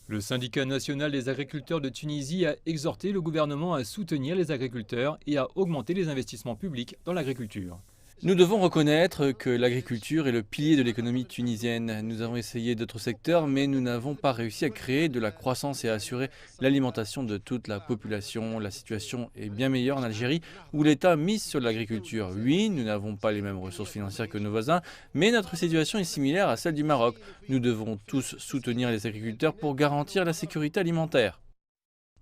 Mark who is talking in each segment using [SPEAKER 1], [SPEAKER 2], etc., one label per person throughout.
[SPEAKER 1] Le syndicat national des agriculteurs de Tunisie a exhorté le gouvernement à soutenir les agriculteurs et à augmenter les investissements publics dans l'agriculture.
[SPEAKER 2] Nous devons reconnaître que l'agriculture est le pilier de l'économie tunisienne. Nous avons essayé d'autres secteurs, mais nous n'avons pas réussi à créer de la croissance et à assurer l'alimentation de toute la population. La situation est bien meilleure en Algérie, où l'État mise sur l'agriculture. Oui, nous n'avons pas les mêmes ressources financières que nos voisins, mais notre situation est similaire à celle du Maroc. Nous devons tous soutenir les agriculteurs pour garantir la sécurité alimentaire.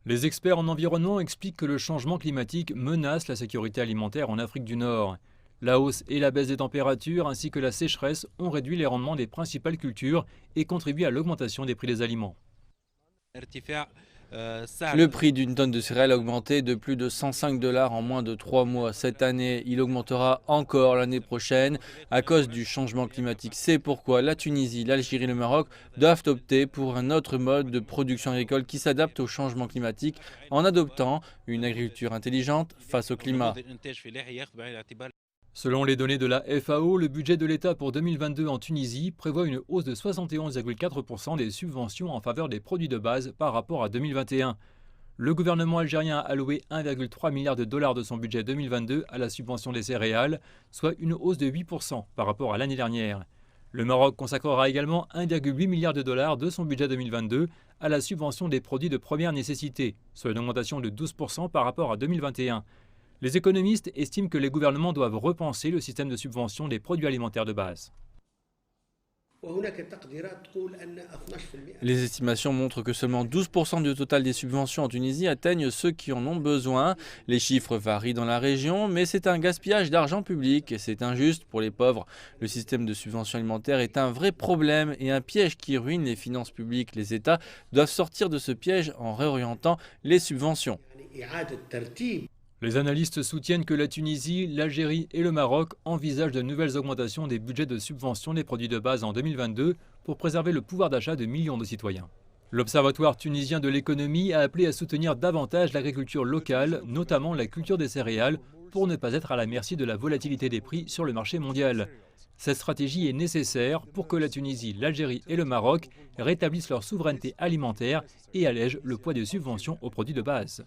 [SPEAKER 1] Les experts en environnement expliquent que le changement climatique menace la sécurité alimentaire en Afrique du Nord. La hausse et la baisse des températures ainsi que la sécheresse ont réduit les rendements des principales cultures et contribué à l'augmentation des prix des aliments.
[SPEAKER 2] Le prix d'une tonne de céréales a augmenté de plus de 105 dollars en moins de 3 mois. Cette année, il augmentera encore l'année prochaine à cause du changement climatique. C'est pourquoi la Tunisie, l'Algérie et le Maroc doivent opter pour un autre mode de production agricole qui s'adapte au changement climatique en adoptant une agriculture intelligente face au climat.
[SPEAKER 1] Selon les données de la FAO, le budget de l'État pour 2022 en Tunisie prévoit une hausse de 71,4% des subventions en faveur des produits de base par rapport à 2021. Le gouvernement algérien a alloué 1,3 milliard de dollars de son budget 2022 à la subvention des céréales, soit une hausse de 8% par rapport à l'année dernière. Le Maroc consacrera également 1,8 milliard de dollars de son budget 2022 à la subvention des produits de première nécessité, soit une augmentation de 12% par rapport à 2021. Les économistes estiment que les gouvernements doivent repenser le système de subvention des produits alimentaires de base.
[SPEAKER 2] Les estimations montrent que seulement 12% du total des subventions en Tunisie atteignent ceux qui en ont besoin. Les chiffres varient dans la région, mais c'est un gaspillage d'argent public et c'est injuste pour les pauvres. Le système de subvention alimentaire est un vrai problème et un piège qui ruine les finances publiques. Les États doivent sortir de ce piège en réorientant les subventions.
[SPEAKER 1] Les analystes soutiennent que la Tunisie, l'Algérie et le Maroc envisagent de nouvelles augmentations des budgets de subvention des produits de base en 2022 pour préserver le pouvoir d'achat de millions de citoyens. L'Observatoire tunisien de l'économie a appelé à soutenir davantage l'agriculture locale, notamment la culture des céréales, pour ne pas être à la merci de la volatilité des prix sur le marché mondial. Cette stratégie est nécessaire pour que la Tunisie, l'Algérie et le Maroc rétablissent leur souveraineté alimentaire et allègent le poids des subventions aux produits de base.